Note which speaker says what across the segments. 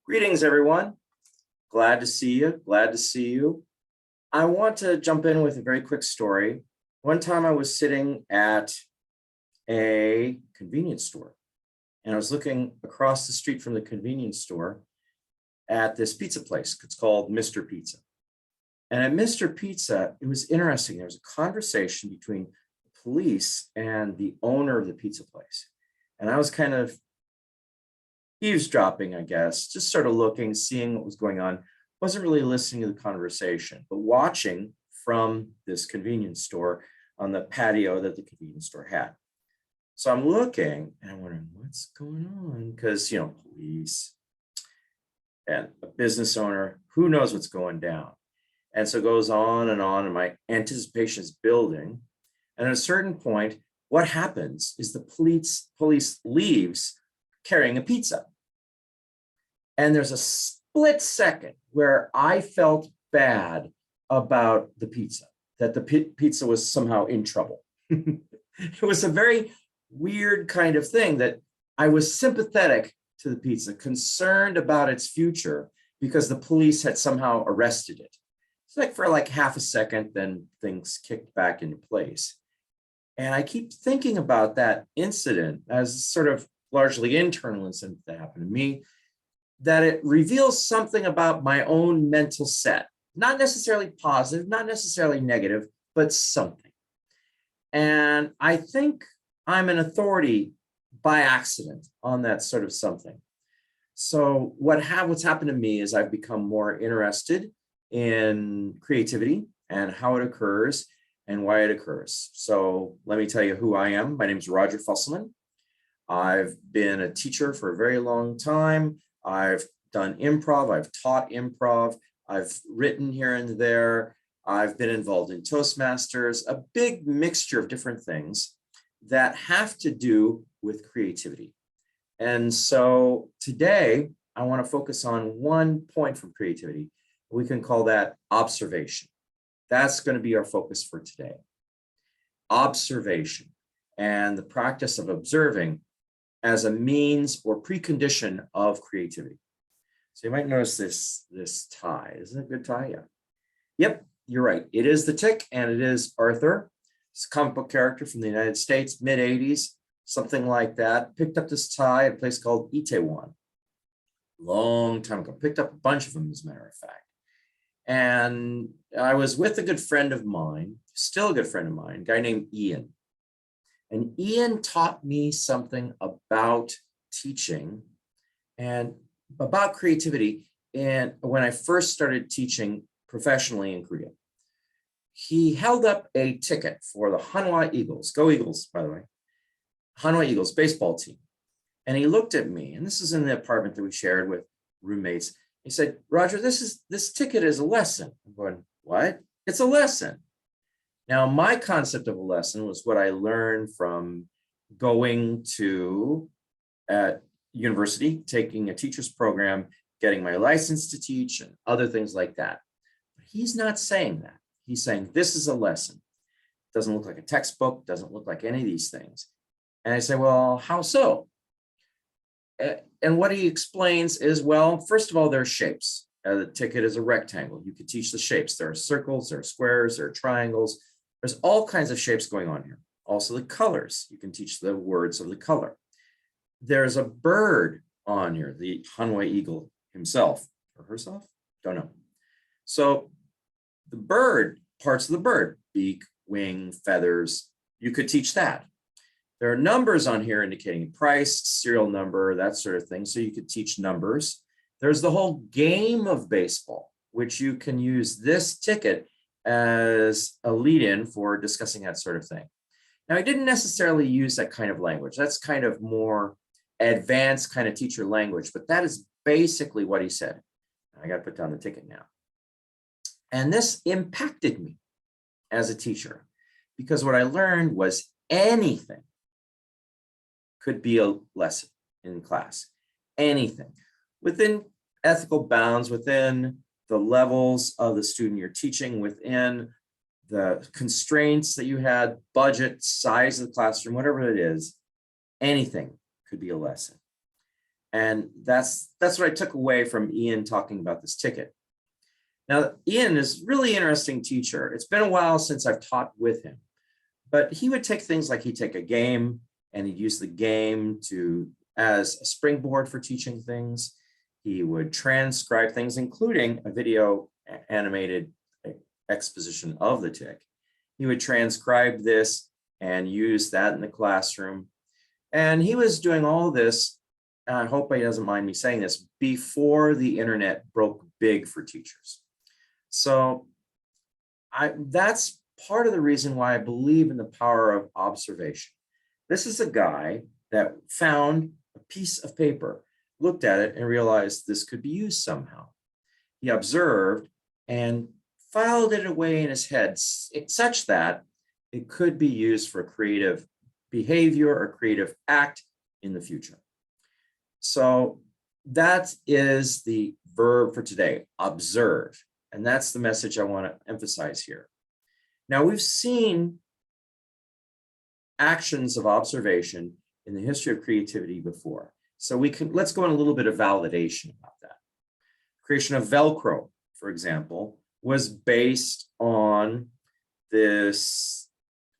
Speaker 1: Greetings, everyone. Glad to see you. Glad to see you. I want to jump in with a very quick story. One time I was sitting at a convenience store and I was looking across the street from the convenience store at this pizza place. It's called Mr. Pizza. And at Mr. Pizza, it was interesting. There was a conversation between the police and the owner of the pizza place. And I was kind of eavesdropping, I guess, just sort of looking, seeing what was going on. Wasn't really listening to the conversation, but watching from this convenience store on the patio that the convenience store had. So I'm looking and I'm wondering what's going on, because, police and a business owner, who knows what's going down. And so it goes on, and my anticipation is building. And at a certain point, what happens is the police leaves carrying a pizza. And there's a split second where I felt bad about the pizza, that the pizza was somehow in trouble. It was a very weird kind of thing that I was sympathetic to the pizza, concerned about its future because the police had somehow arrested it. It's like for like half a second, then things kicked back into place. And I keep thinking about that incident as sort of largely internal incident that happened to me, that it reveals something about my own mental set, not necessarily positive, not necessarily negative, but something. And I think I'm an authority by accident on that sort of something. So what's happened to me is I've become more interested in creativity and how it occurs and why it occurs. So let me tell you who I am. My name is Roger Fusselman. I've been a teacher for a very long time. I've done improv. I've taught improv. I've written here and there. I've been involved in Toastmasters, a big mixture of different things that have to do with creativity. And so today, I want to focus on one point from creativity. We can call that observation. That's going to be our focus for today. Observation and the practice of observing as a means or precondition of creativity. So you might notice this tie. Isn't it a good tie? Yeah. Yep, you're right. It is the Tick, and it is Arthur. It's a comic book character from the United States, mid-'80s, something like that. Picked up this tie at a place called Itaewon. Long time ago. Picked up a bunch of them, as a matter of fact. And I was with a good friend of mine, still a good friend of mine, a guy named Ian. And Ian taught me something about teaching and about creativity. And when I first started teaching professionally in Korea, he held up a ticket for the Hanwha Eagles, go Eagles, by the way, Hanwha Eagles baseball team. And he looked at me, and this is in the apartment that we shared with roommates. He said, Roger, this ticket is a lesson. I'm going, what? It's a lesson. Now, my concept of a lesson was what I learned from going to university, taking a teacher's program, getting my license to teach, and other things like that. But he's not saying that. He's saying this is a lesson. It doesn't look like a textbook, doesn't look like any of these things. And I say, well, how so? And what he explains is, well, first of all, there are shapes. The ticket is a rectangle. You could teach the shapes. There are circles, there are squares, there are triangles. There's all kinds of shapes going on here. Also the colors. You can teach the words of the color. There's a bird on here, the Hanwha Eagle himself or herself, don't know. So the bird, parts of the bird, beak, wing, feathers, you could teach that. There are numbers on here indicating price, serial number, that sort of thing. So you could teach numbers. There's the whole game of baseball, which you can use this ticket as a lead-in for discussing that sort of thing. Now, I didn't necessarily use that kind of language. That's kind of more advanced kind of teacher language, but that is basically what he said. I got to put down the ticket now. And this impacted me as a teacher, because what I learned was anything could be a lesson in class, anything within ethical bounds, within the levels of the student you're teaching, within the constraints that you had, budget, size of the classroom, whatever it is, anything could be a lesson. And that's what I took away from Ian talking about this ticket. Now, Ian is a really interesting teacher. It's been a while since I've taught with him, but he would take things like he'd take a game and he'd use the game as a springboard for teaching things. He would transcribe things, including a video animated exposition of the tick. He would transcribe this and use that in the classroom. And he was doing all this, and I hope he doesn't mind me saying this, before the internet broke big for teachers. So that's part of the reason why I believe in the power of observation. This is a guy that found a piece of paper, looked at it, and realized this could be used somehow. He observed and filed it away in his head such that it could be used for creative behavior or creative act in the future. So that is the verb for today, observe. And that's the message I want to emphasize here. Now, we've seen actions of observation in the history of creativity before. So let's go in a little bit of validation about that. Creation of Velcro, for example, was based on this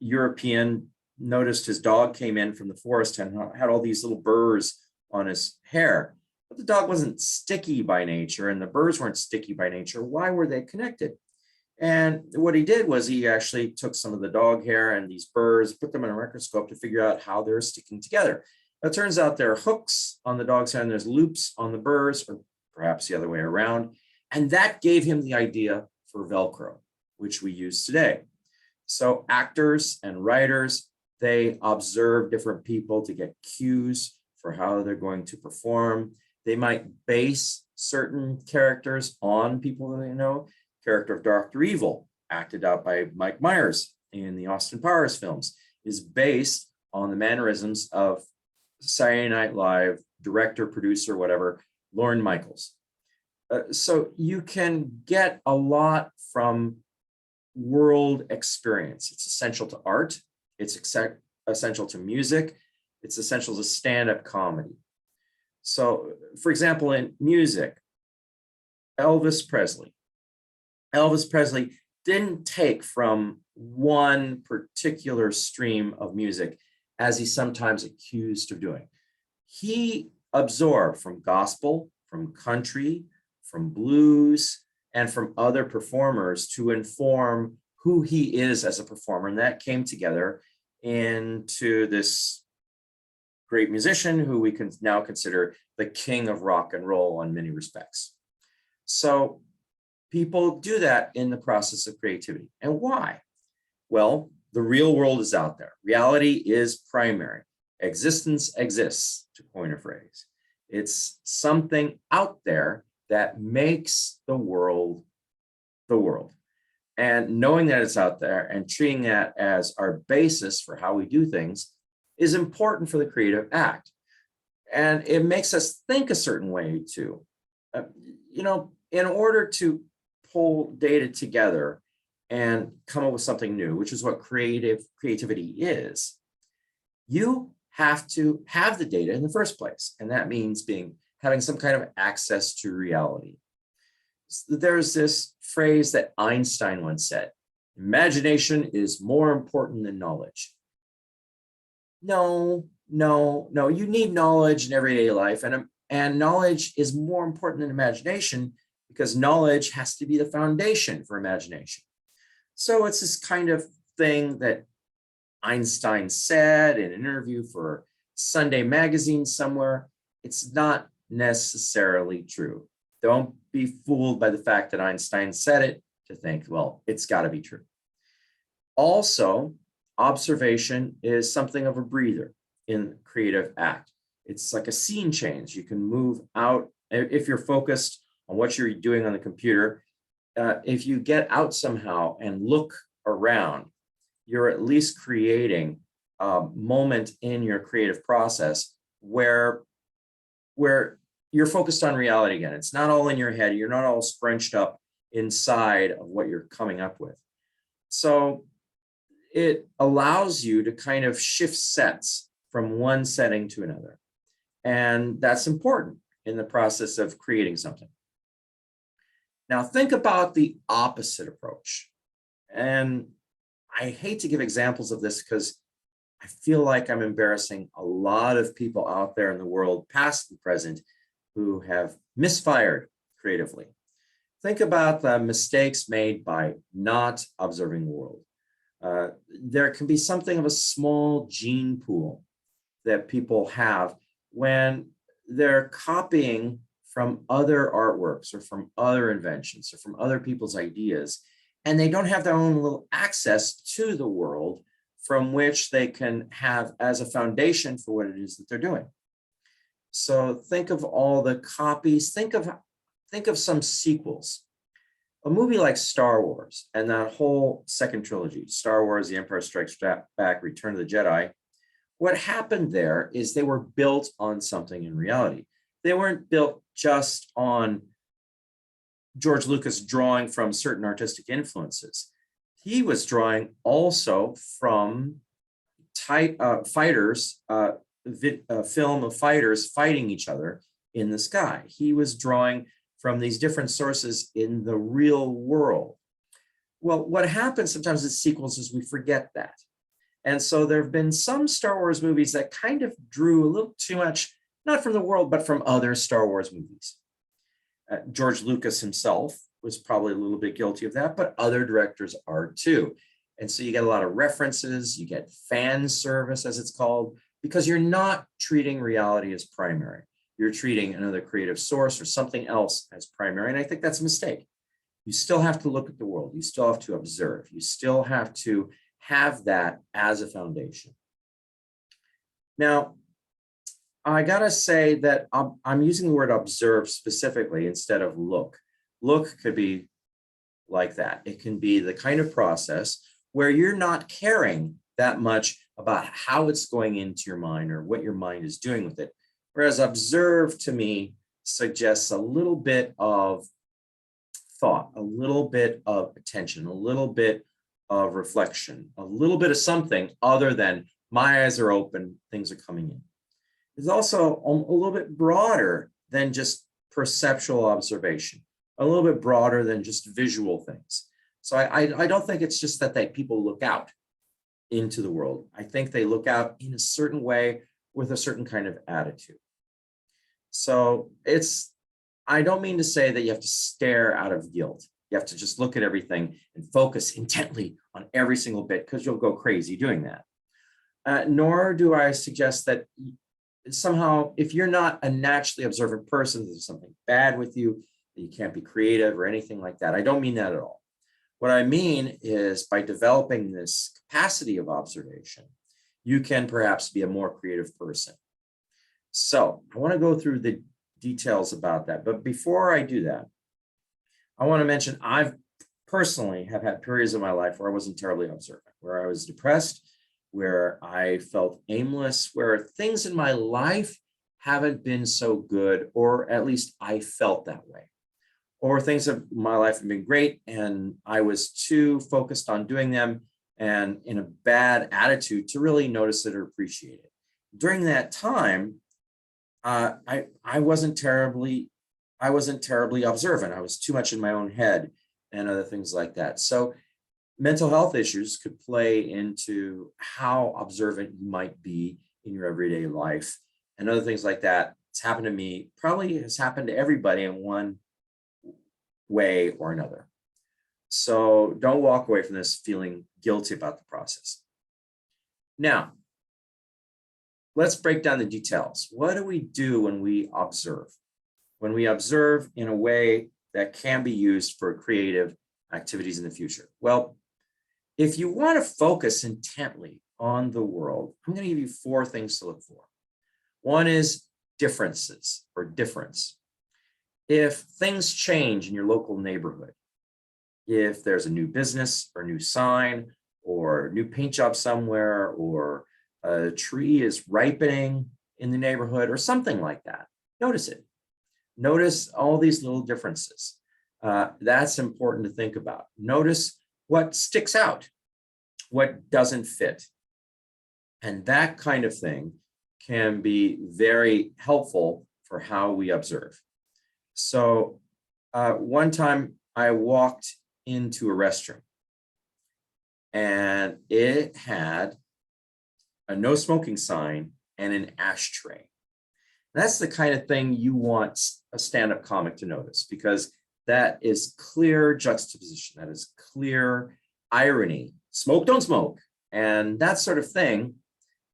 Speaker 1: European noticed his dog came in from the forest and had all these little burrs on his hair. But the dog wasn't sticky by nature and the burrs weren't sticky by nature. Why were they connected? And what he did was he actually took some of the dog hair and these burrs, put them in a microscope to figure out how they're sticking together. It turns out there are hooks on the dog's hair and there's loops on the burrs, or perhaps the other way around. And that gave him the idea for Velcro, which we use today. So actors and writers, they observe different people to get cues for how they're going to perform. They might base certain characters on people that they know. Character of Dr. Evil, acted out by Mike Myers in the Austin Powers films, is based on the mannerisms of Saturday Night Live director, producer, whatever, Lorne Michaels. So you can get a lot from world experience. It's essential to art. It's essential to music. It's essential to stand-up comedy. So, for example, in music, Elvis Presley didn't take from one particular stream of music, as he's sometimes accused of doing. He absorbed from gospel, from country, from blues, and from other performers to inform who he is as a performer. And that came together into this great musician who we can now consider the king of rock and roll in many respects. So people do that in the process of creativity. And why? Well, the real world is out there. Reality is primary. Existence exists, to coin a phrase. It's something out there that makes the world the world. And knowing that it's out there and treating that as our basis for how we do things is important for the creative act. And it makes us think a certain way too. In order to pull data together and come up with something new, which is what creativity is, you have to have the data in the first place. And that means having some kind of access to reality. There's this phrase that Einstein once said, imagination is more important than knowledge. No, you need knowledge in everyday life, and knowledge is more important than imagination because knowledge has to be the foundation for imagination. So it's this kind of thing that Einstein said in an interview for Sunday magazine somewhere. It's not necessarily true. Don't be fooled by the fact that Einstein said it to think, well, it's got to be true. Also, observation is something of a breather in creative act. It's like a scene change. You can move out if you're focused on what you're doing on the computer. If you get out somehow and look around, you're at least creating a moment in your creative process where you're focused on reality again. It's not all in your head. You're not all scrunched up inside of what you're coming up with. So it allows you to kind of shift sets from one setting to another. And that's important in the process of creating something. Now, think about the opposite approach. And I hate to give examples of this because I feel like I'm embarrassing a lot of people out there in the world, past and present, who have misfired creatively. Think about the mistakes made by not observing the world. There can be something of a small gene pool that people have when they're copying from other artworks or from other inventions or from other people's ideas, and they don't have their own little access to the world from which they can have as a foundation for what it is that they're doing. So think of all the copies, think of some sequels. A movie like Star Wars and that whole second trilogy, Star Wars, The Empire Strikes Back, Return of the Jedi, what happened there is they were built on something in reality. They weren't built just on George Lucas drawing from certain artistic influences. He was drawing also from fighters, a film of fighters fighting each other in the sky. He was drawing from these different sources in the real world. Well, what happens sometimes in sequels is we forget that. And so there have been some Star Wars movies that kind of drew a little too much, not from the world, but from other Star Wars movies. George Lucas himself was probably a little bit guilty of that, but other directors are too. And so you get a lot of references, you get fan service, as it's called, because you're not treating reality as primary. You're treating another creative source or something else as primary. And I think that's a mistake. You still have to look at the world. You still have to observe. You still have to have that as a foundation. Now, I gotta say that I'm using the word observe specifically instead of look. Look could be like that. It can be the kind of process where you're not caring that much about how it's going into your mind or what your mind is doing with it. Whereas observe to me suggests a little bit of thought, a little bit of attention, a little bit of reflection, a little bit of something other than my eyes are open, things are coming in. It's also a little bit broader than just perceptual observation, a little bit broader than just visual things. So I don't think it's just that people look out into the world. I think they look out in a certain way with a certain kind of attitude. So I don't mean to say that you have to stare out of guilt. You have to just look at everything and focus intently on every single bit because you'll go crazy doing that. Nor do I suggest that somehow, if you're not a naturally observant person, there's something bad with you, that you can't be creative or anything like that. I don't mean that at all. What I mean is by developing this capacity of observation, you can perhaps be a more creative person. So I want to go through the details about that. But before I do that, I want to mention I've personally have had periods of my life where I wasn't terribly observant, where I was depressed, where I felt aimless, where things in my life haven't been so good, or at least I felt that way. Or things in my life have been great and I was too focused on doing them and in a bad attitude to really notice it or appreciate it. During that time, I wasn't terribly observant. I was too much in my own head and other things like that. So mental health issues could play into how observant you might be in your everyday life and other things like that. It's happened to me, probably has happened to everybody in one way or another. So don't walk away from this feeling guilty about the process. Now, let's break down the details. What do we do when we observe? When we observe in a way that can be used for creative activities in the future? Well, if you want to focus intently on the world, I'm going to give you 4 things to look for. One is differences or difference. If things change in your local neighborhood, if there's a new business or new sign or new paint job somewhere, or a tree is ripening in the neighborhood or something like that, notice it. Notice all these little differences. That's important to think about. Notice what sticks out, what doesn't fit. And that kind of thing can be very helpful for how we observe. So one time I walked into a restroom and it had a no smoking sign and an ashtray. That's the kind of thing you want a stand-up comic to notice, because that is clear juxtaposition, that is clear irony. Smoke, don't smoke. And that sort of thing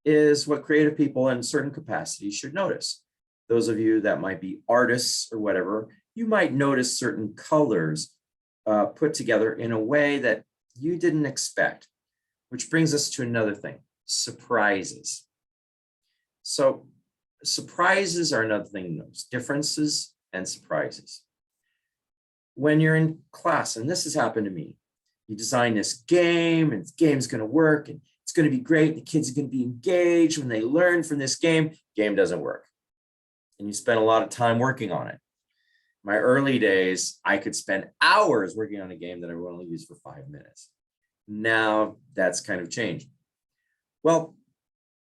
Speaker 1: is what creative people in certain capacities should notice. Those of you that might be artists or whatever, you might notice certain colors put together in a way that you didn't expect, which brings us to another thing, surprises. So surprises are another thing to notice, differences and surprises. When you're in class, and this has happened to me, you design this game and the game's going to work and it's going to be great. The kids are going to be engaged when they learn from this game. Game doesn't work. And you spend a lot of time working on it. My early days, I could spend hours working on a game that I would only use for 5 minutes. Now that's kind of changed. Well,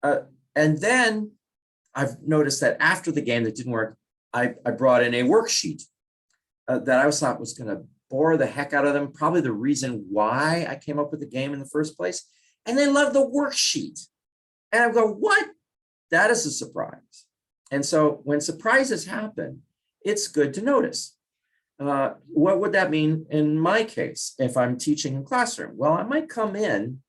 Speaker 1: and then I've noticed that after the game that didn't work, I brought in a worksheet that I thought was going to bore the heck out of them, probably the reason why I came up with the game in the first place. And they loved the worksheet. And I go, what? That is a surprise. And so when surprises happen, it's good to notice. What would that mean in my case if I'm teaching in classroom? Well, I might come in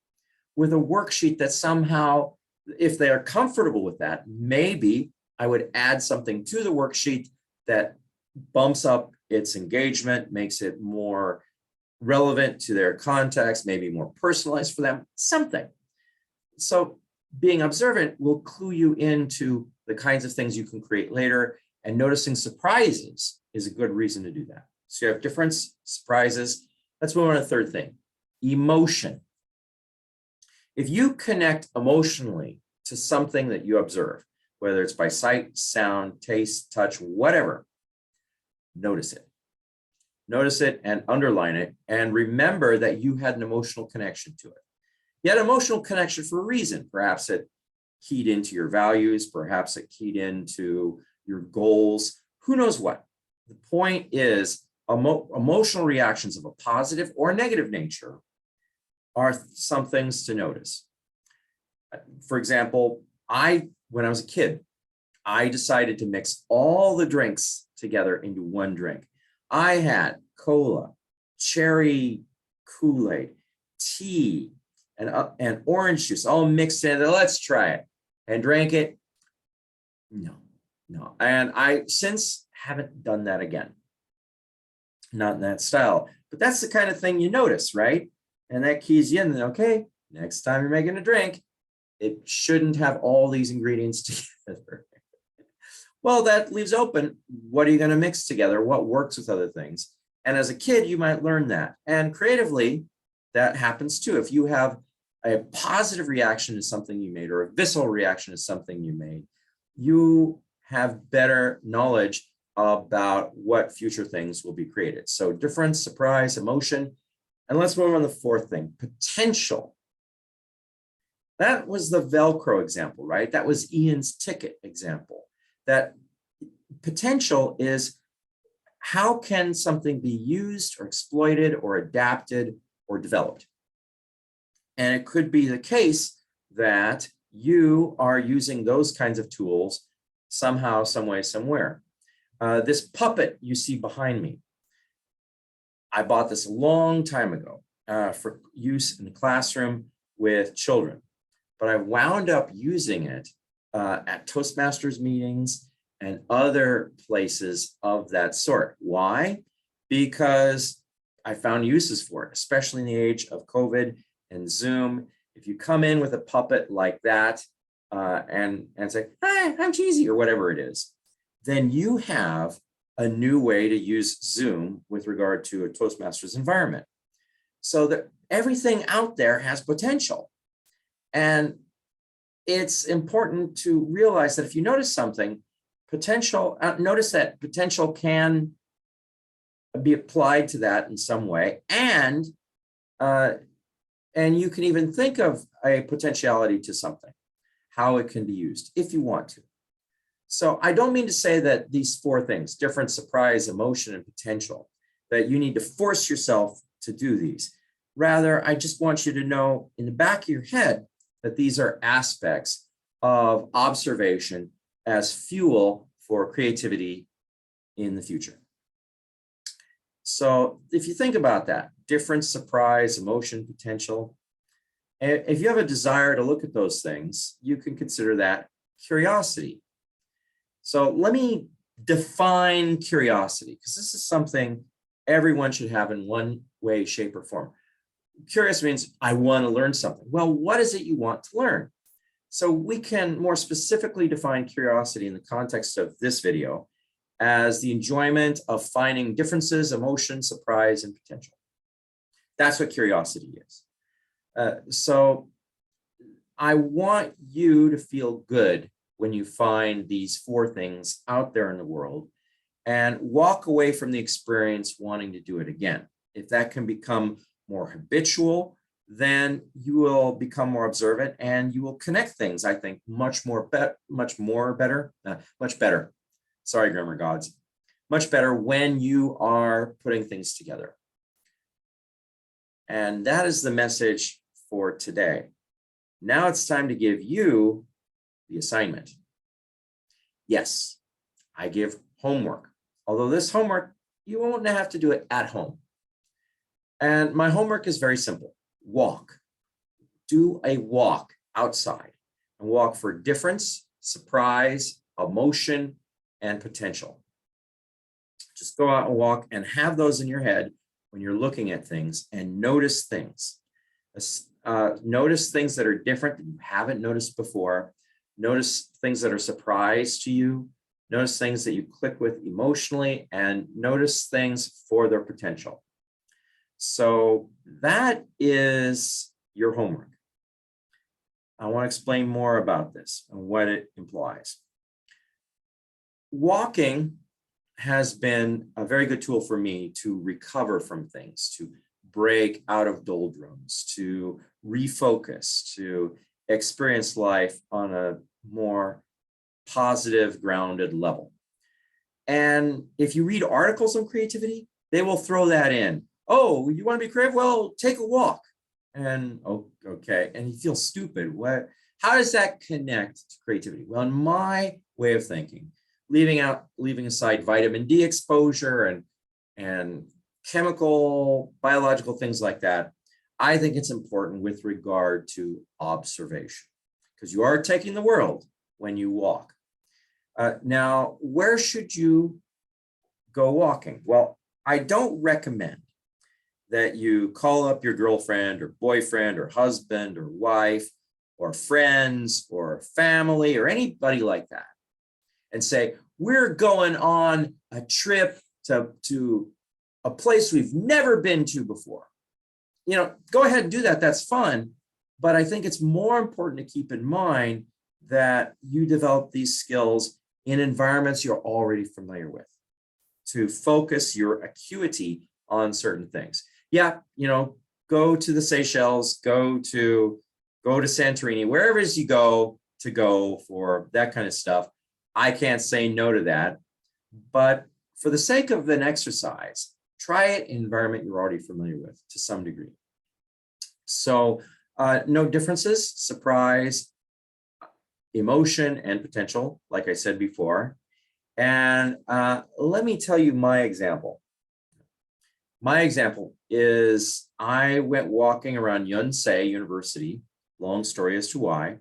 Speaker 1: with a worksheet that somehow, if they are comfortable with that, maybe I would add something to the worksheet that bumps up its engagement, makes it more relevant to their context, maybe more personalized for them, something. So being observant will clue you into the kinds of things you can create later, and noticing surprises is a good reason to do that. So you have difference, surprises. Let's move on to the third thing, emotion. If you connect emotionally to something that you observe, whether it's by sight, sound, taste, touch, whatever, notice it. Notice it and underline it, and remember that you had an emotional connection to it. You had an emotional connection for a reason. Perhaps it keyed into your values, perhaps it keyed into your goals, who knows what. The point is, emotional reactions of a positive or negative nature are some things to notice. For example, when I was a kid, I decided to mix all the drinks together into one drink. I had cola, cherry Kool-Aid, tea, and orange juice all mixed in. Let's try it. And drank it. No. And I since haven't done that again. Not in that style. But that's the kind of thing you notice, right? And that keys you in. Okay, next time you're making a drink, it shouldn't have all these ingredients together. Well, that leaves open, what are you going to mix together? What works with other things? And as a kid, you might learn that. And creatively, that happens too. If you have a positive reaction to something you made or a visceral reaction to something you made, you have better knowledge about what future things will be created. So difference, surprise, emotion. And let's move on to the fourth thing, potential. That was the Velcro example, right? That was Ian's ticket example. That potential is, how can something be used or exploited or adapted or developed? And it could be the case that you are using those kinds of tools somehow, some way, somewhere. This puppet you see behind me, I bought this a long time ago for use in the classroom with children, but I wound up using it at Toastmasters meetings and other places of that sort. Why? Because I found uses for it, especially in the age of COVID and Zoom. If you come in with a puppet like that and say, "Hi, I'm cheesy," or whatever it is, then you have a new way to use Zoom with regard to a Toastmasters environment. So that everything out there has potential. And it's important to realize that if you notice something, potential, notice that potential can be applied to that in some way. And you can even think of a potentiality to something. how it can be used if you want to. So I don't mean to say that these four things, difference, surprise, emotion, and potential, that you need to force yourself to do these. Rather, I just want you to know in the back of your head that these are aspects of observation as fuel for creativity in the future. So if you think about that, difference, surprise, emotion, potential, if you have a desire to look at those things, you can consider that curiosity. So let me define curiosity, because this is something everyone should have in one way, shape, or form. Curious means I want to learn something. Well, what is it you want to learn? So we can more specifically define curiosity in the context of this video as the enjoyment of finding differences, emotion, surprise, and potential. That's what curiosity is. So I want you to feel good when you find these four things out there in the world and walk away from the experience wanting to do it again. If that can become more habitual, then you will become more observant and you will connect things, I think, much better. Sorry, grammar gods. Much better when you are putting things together. And that is the message for today. Now it's time to give you the assignment. Yes, I give homework. Although this homework, you won't have to do it at home. And my homework is very simple. Walk. Do a walk outside and walk for difference, surprise, emotion, and potential. Just go out and walk and have those in your head when you're looking at things and notice things. Notice things that are different that you haven't noticed before. Notice things that are surprise to you. Notice things that you click with emotionally, and notice things for their potential. So that is your homework. I want to explain more about this and what it implies. Walking has been a very good tool for me to recover from things, to break out of doldrums, to refocus, to experience life on a more positive, grounded level. And if you read articles on creativity, they will throw that in. Oh, you want to be creative? Well, take a walk. And oh, okay. And you feel stupid. How does that connect to creativity? Well, in my way of thinking, leaving aside vitamin D exposure and chemical, biological things like that, I think it's important with regard to observation, because you are taking the world when you walk. Now, where should you go walking? Well, I don't recommend that you call up your girlfriend or boyfriend or husband or wife or friends or family or anybody like that and say, we're going on a trip to a place we've never been to before. You know, go ahead and do that. That's fun. But I think it's more important to keep in mind that you develop these skills in environments you're already familiar with, to focus your acuity on certain things. Yeah, you know, go to the Seychelles, go to Santorini, wherever it is you go for that kind of stuff. I can't say no to that. But for the sake of an exercise, try it in an environment you're already familiar with to some degree. So no differences, surprise, emotion, and potential, like I said before. And let me tell you my example. My example is I went walking around Yonsei University, long story as to why,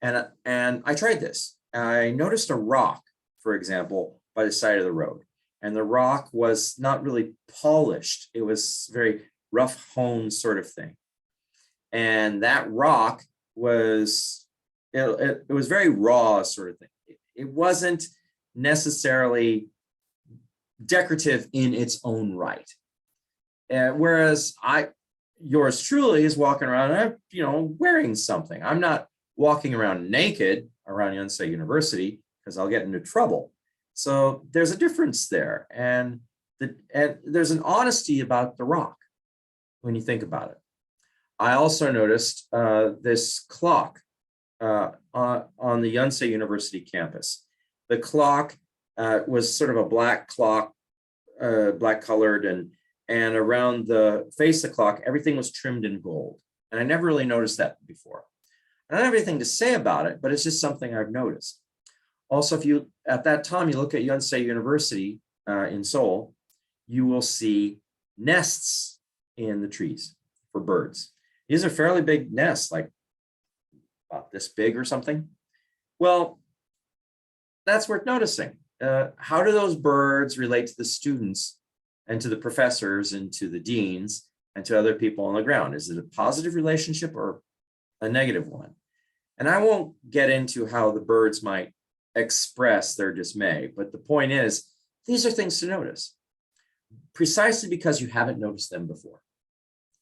Speaker 1: and I tried this. I noticed a rock, for example, by the side of the road, and the rock was not really polished. It was very rough hewn sort of thing. And that rock was, it was very raw sort of thing. It wasn't necessarily decorative in its own right. Whereas yours truly is walking around, wearing something. I'm not walking around naked around Yonsei University because I'll get into trouble. So there's a difference there. And there's an honesty about the rock when you think about it. I also noticed this clock on the Yonsei University campus. The clock was sort of a black clock, black colored, and around the face of the clock, everything was trimmed in gold. And I never really noticed that before. I don't have anything to say about it, but it's just something I've noticed. Also, if you, at that time, you look at Yonsei University in Seoul, you will see nests in the trees for birds. These are fairly big nests, like about this big or something. Well, that's worth noticing. How do those birds relate to the students and to the professors and to the deans and to other people on the ground? Is it a positive relationship or a negative one? And I won't get into how the birds might express their dismay, but the point is, these are things to notice, precisely because you haven't noticed them before,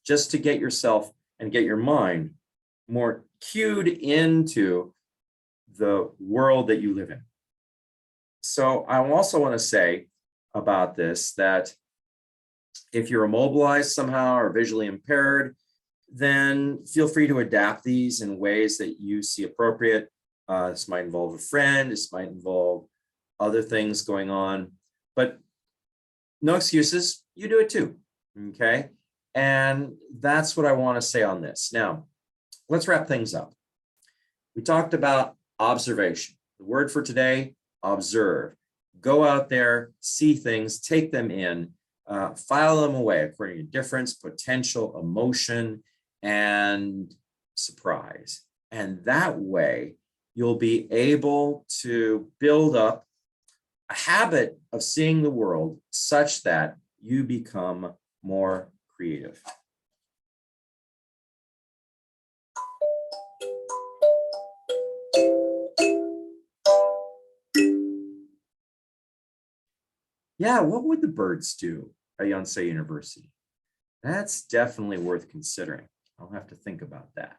Speaker 1: just to get yourself and get your mind more cued into the world that you live in. So I also want to say about this that if you're immobilized somehow or visually impaired, then feel free to adapt these in ways that you see appropriate. This might involve a friend, this might involve other things going on, but no excuses, you do it too, okay? And that's what I want to say on this. Now, let's wrap things up. We talked about observation. The word for today, observe. Go out there, see things, take them in, file them away according to difference, potential, emotion, and surprise. And that way, you'll be able to build up a habit of seeing the world such that you become more creative. Yeah, what would the birds do at Yonsei University? That's definitely worth considering. I'll have to think about that.